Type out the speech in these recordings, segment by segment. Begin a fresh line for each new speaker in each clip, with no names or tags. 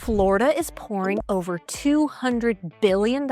Florida is pouring over $200 billion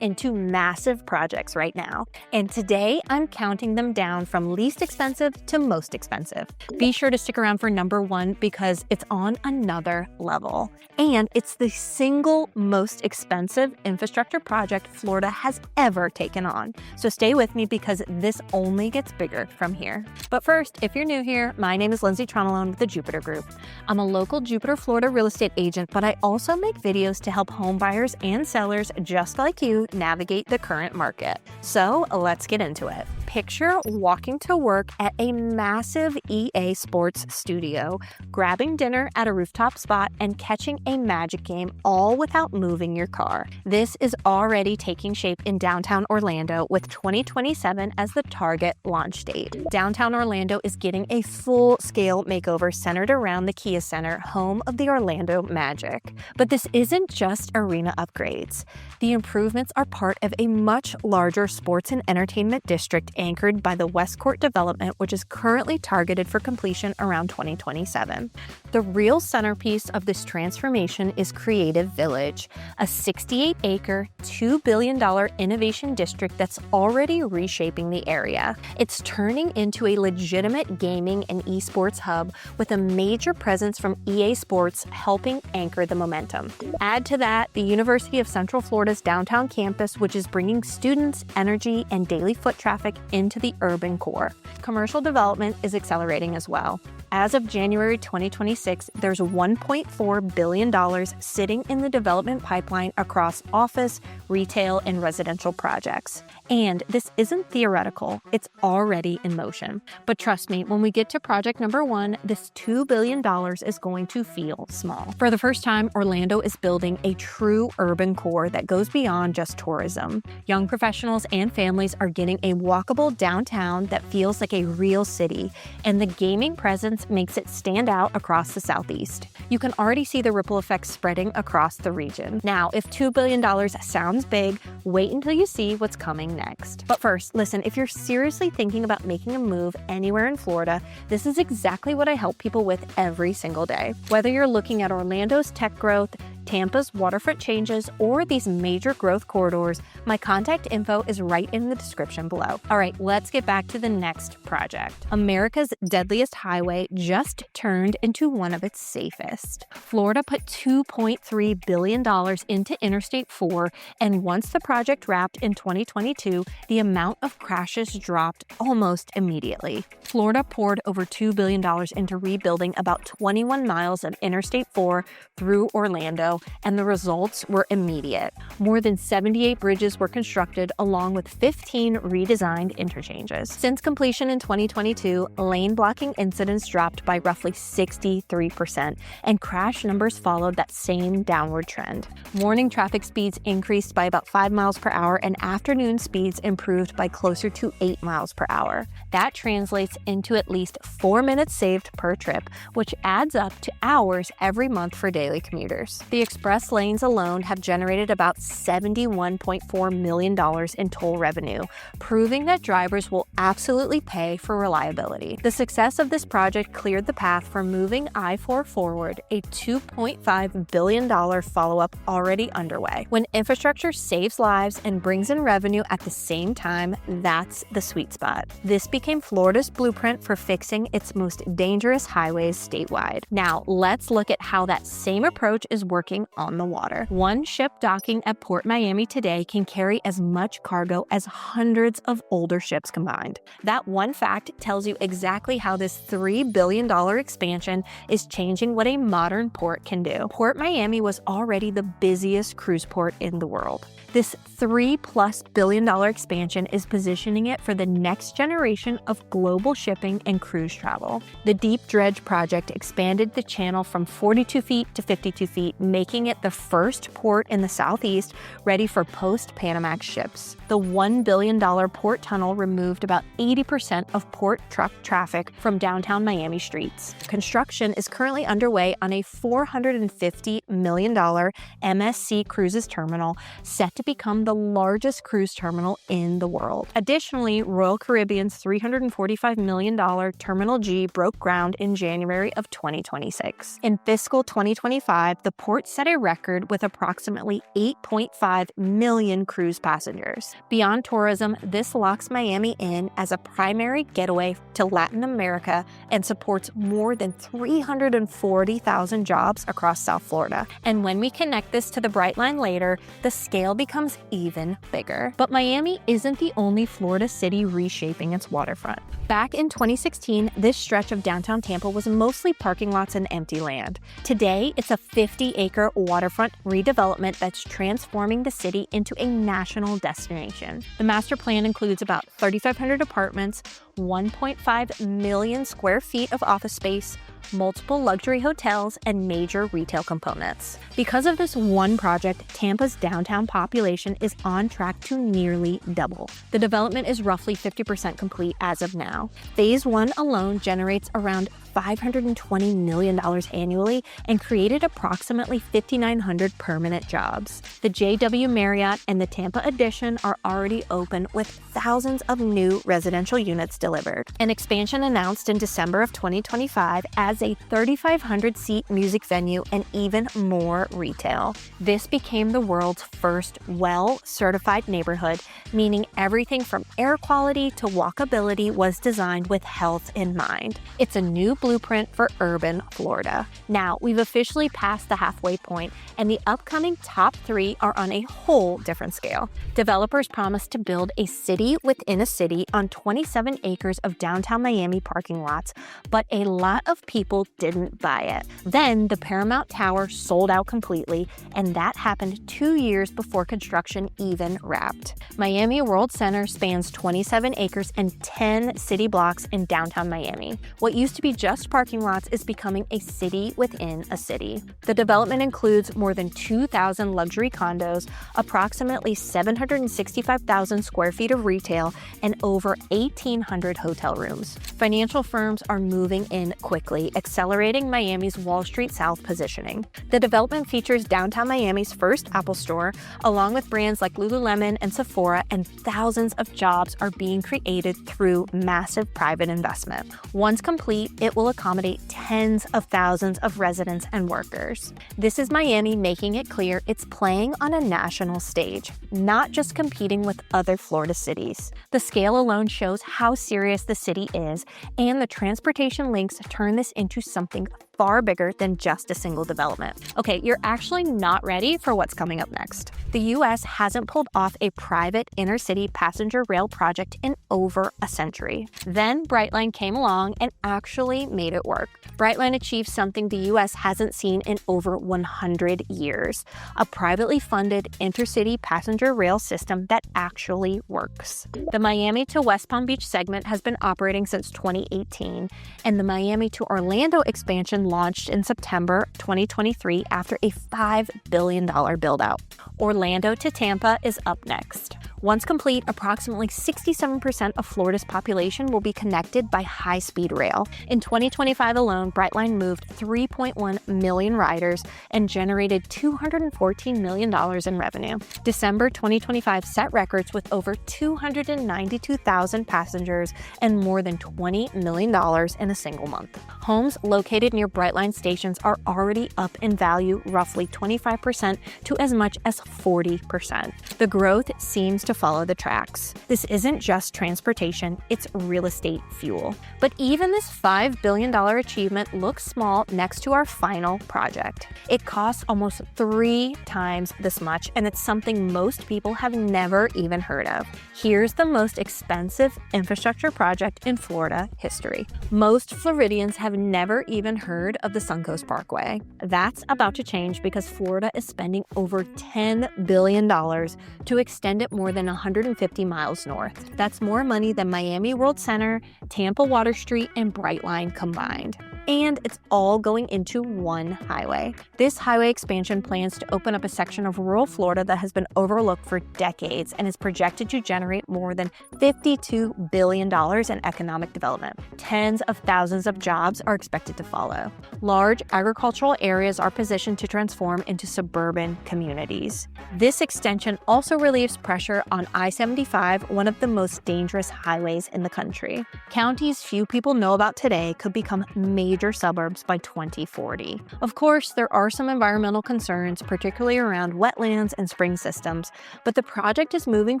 into massive projects right now, and today I'm counting them down from least expensive to most expensive. Be sure to stick around for number one because it's on another level, and it's the single most expensive infrastructure project Florida has ever taken on. So stay with me because this only gets bigger from here. But first, if you're new here, my name is Lindsay Tronalone with the Jupiter Group. I'm a local Jupiter, Florida real estate agent, but I also make videos to help home buyers and sellers just like you navigate the current market. So let's get into it. Picture walking to work at a massive EA Sports studio, grabbing dinner at a rooftop spot, and catching a Magic game all without moving your car. This is already taking shape in downtown Orlando with 2027 as the target launch date. Downtown Orlando is getting a full-scale makeover centered around the Kia Center, home of the Orlando Magic. But this isn't just arena upgrades. The improvements are part of a much larger sports and entertainment district anchored by the Westcourt development, which is currently targeted for completion around 2027. The real centerpiece of this transformation is Creative Village, a 68-acre, $2 billion innovation district that's already reshaping the area. It's turning into a legitimate gaming and esports hub with a major presence from EA Sports helping anchor the momentum. Add to that the University of Central Florida's downtown campus, which is bringing students, energy, and daily foot traffic into the urban core. Commercial development is accelerating as well. As of January 2026, there's $1.4 billion sitting in the development pipeline across office, retail, and residential projects. And this isn't theoretical, it's already in motion. But trust me, when we get to project number one, this $2 billion is going to feel small. For the first time, Orlando is building a true urban core that goes beyond just tourism. Young professionals and families are getting a walkable downtown that feels like a real city, and the gaming presence makes it stand out across the Southeast. You can already see the ripple effects spreading across the region. Now, if $2 billion sounds big, wait until you see what's coming next. But first, listen, if you're seriously thinking about making a move anywhere in Florida, this is exactly what I help people with every single day. Whether you're looking at Orlando's tech growth, Tampa's waterfront changes, or these major growth corridors, my contact info is right in the description below. All right, let's get back to the next project. America's deadliest highway just turned into one of its safest. Florida put $2.3 billion into Interstate 4, and once the project wrapped in 2022, the amount of crashes dropped almost immediately. Florida poured over $2 billion into rebuilding about 21 miles of Interstate 4 through Orlando, and the results were immediate. More than 78 bridges were constructed along with 15 redesigned interchanges. Since completion in 2022, lane blocking incidents dropped by roughly 63%, and crash numbers followed that same downward trend. Morning traffic speeds increased by about 5 miles per hour, and afternoon speeds improved by closer to 8 miles per hour. That translates into at least 4 minutes saved per trip, which adds up to hours every month for daily commuters. The express lanes alone have generated about $71.4 million in toll revenue, proving that drivers will absolutely pay for reliability. The success of this project cleared the path for moving I-4 forward, a $2.5 billion follow-up already underway. When infrastructure saves lives and brings in revenue at the same time, that's the sweet spot. This became Florida's blueprint for fixing its most dangerous highways statewide. Now, let's look at how that same approach is working on the water. One ship docking at Port Miami today can carry as much cargo as hundreds of older ships combined. That one fact tells you exactly how this $3 billion expansion is changing what a modern port can do. Port Miami was already the busiest cruise port in the world. This $3+ billion expansion is positioning it for the next generation of global shipping and cruise travel. The Deep Dredge project expanded the channel from 42 feet to 52 feet, making it the first port in the Southeast ready for post-Panamax ships. The $1 billion port tunnel removed about 80% of port truck traffic from downtown Miami streets. Construction is currently underway on a $450 million MSC Cruises terminal, set to become the largest cruise terminal in the world. Additionally, Royal Caribbean's $345 million Terminal G broke ground in January of 2026. In fiscal 2025, the port set a record with approximately 8.5 million cruise passengers. Beyond tourism, this locks Miami in as a primary getaway to Latin America and supports more than 340,000 jobs across South Florida. And when we connect this to the Brightline later, the scale becomes even bigger. But Miami isn't the only Florida city reshaping its waterfront. Back in 2016, this stretch of downtown Tampa was mostly parking lots and empty land. Today, it's a 50-acre waterfront redevelopment that's transforming the city into a national destination. The master plan includes about 3,500 apartments, 1.5 million square feet of office space, multiple luxury hotels, and major retail components. Because of this one project, Tampa's downtown population is on track to nearly double. The development is roughly 50% complete as of now. Phase 1 alone generates around $520 million annually and created approximately 5,900 permanent jobs. The JW Marriott and the Tampa Edition are already open with thousands of new residential units delivered. An expansion announced in December of 2025 as a 3,500-seat music venue and even more retail. This became the world's first WELL-certified neighborhood, meaning everything from air quality to walkability was designed with health in mind. It's a new blueprint for urban Florida. Now, we've officially passed the halfway point, and the upcoming top 3 are on a whole different scale. Developers promise to build a city within a city on 27 acres of downtown Miami parking lots, but a lot of people didn't buy it. Then the Paramount Tower sold out completely, and that happened 2 years before construction even wrapped. Miami Worldcenter spans 27 acres and 10 city blocks in downtown Miami. What used to be just parking lots is becoming a city within a city. The development includes more than 2,000 luxury condos, approximately 765,000 square feet of retail, and over 1,800 hotel rooms. Financial firms are moving in quickly, accelerating Miami's Wall Street South positioning. The development features downtown Miami's first Apple store, along with brands like Lululemon and Sephora, and thousands of jobs are being created through massive private investment. Once complete, it will accommodate tens of thousands of residents and workers. This is Miami making it clear it's playing on a national stage, not just competing with other Florida cities. The scale alone shows how serious the city is, and the transportation links turn this into something far bigger than just a single development. Okay, you're actually not ready for what's coming up next. The U.S. hasn't pulled off a private inner-city passenger rail project in over a century. Then Brightline came along and actually made it work. Brightline achieved something the U.S. hasn't seen in over 100 years, a privately funded intercity passenger rail system that actually works. The Miami to West Palm Beach segment has been operating since 2018, and the Miami to Orlando expansion launched in September 2023 after a $5 billion build-out. Orlando to Tampa is up next. Once complete, approximately 67% of Florida's population will be connected by high-speed rail. In 2025 alone, Brightline moved 3.1 million riders and generated $214 million in revenue. December 2025 set records with over 292,000 passengers and more than $20 million in a single month. Homes located near Brightline stations are already up in value roughly 25% to as much as 40%. The growth seems to follow the tracks. This isn't just transportation, it's real estate fuel. But even this $5 billion achievement looks small next to our final project. It costs almost 3 times this much, and it's something most people have never even heard of. Here's the most expensive infrastructure project in Florida history. Most Floridians have never even heard of the Suncoast Parkway. That's about to change because Florida is spending over $10 billion to extend it more than 150 miles north. That's more money than Miami Worldcenter, Tampa Water Street, and Brightline combined. And it's all going into one highway. This highway expansion plans to open up a section of rural Florida that has been overlooked for decades and is projected to generate more than $52 billion in economic development. Tens of thousands of jobs are expected to follow. Large agricultural areas are positioned to transform into suburban communities. This extension also relieves pressure on I-75, one of the most dangerous highways in the country. Counties few people know about today could become major suburbs by 2040. Of course, there are some environmental concerns, particularly around wetlands and spring systems, but the project is moving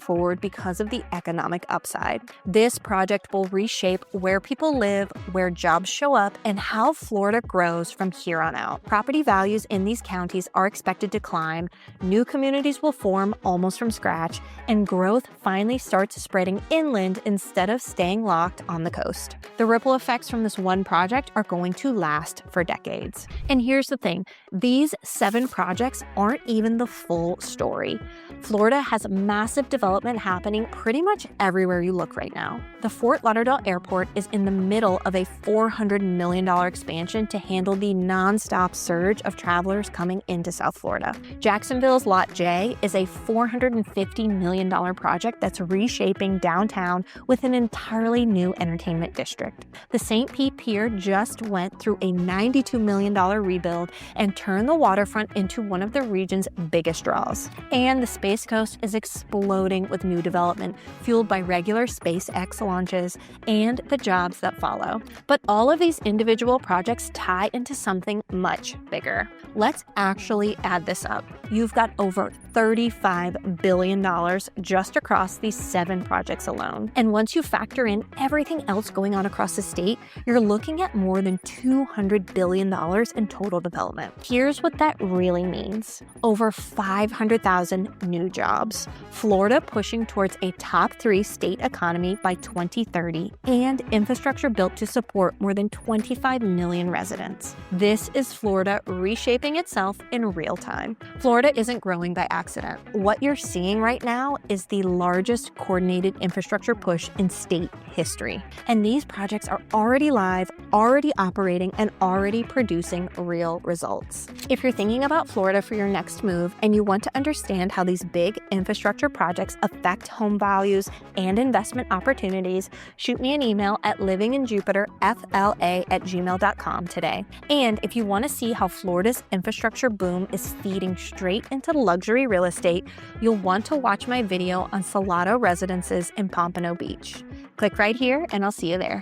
forward because of the economic upside. This project will reshape where people live, where jobs show up, and how Florida grows from here on out. Property values in these counties are expected to climb, new communities will form almost from scratch, and growth finally starts spreading inland instead of staying locked on the coast. The ripple effects from this one project are going to last for decades. And here's the thing, these 7 projects aren't even the full story. Florida has massive development happening pretty much everywhere you look right now. The Fort Lauderdale Airport is in the middle of a $400 million expansion to handle the nonstop surge of travelers coming into South Florida. Jacksonville's Lot J is a $450 million project that's reshaping downtown with an entirely new entertainment district. The St. Pete Pier just went through a $92 million rebuild and turned the waterfront into one of the region's biggest draws. And the Space Coast is exploding with new development, fueled by regular SpaceX launches and the jobs that follow. But all of these individual projects tie into something much bigger. Let's actually add this up. You've got over $35 billion just across these 7 projects alone. And once you factor in everything else going on across the state, you're looking at more than $200 billion in total development. Here's what that really means. Over 500,000 new jobs. Florida pushing towards a top 3 state economy by 2030 and infrastructure built to support more than 25 million residents. This is Florida reshaping itself in real time. Florida isn't growing by accident. What you're seeing right now is the largest coordinated infrastructure push in state history. And these projects are already live, already operating, and already producing real results. If you're thinking about Florida for your next move and you want to understand how these big infrastructure projects affect home values and investment opportunities, shoot me an email at livinginjupiterfla@gmail.com today. And if you want to see how Florida's infrastructure boom is feeding straight into luxury real estate, you'll want to watch my video on Salado residences in Pompano Beach. Click right here and I'll see you there.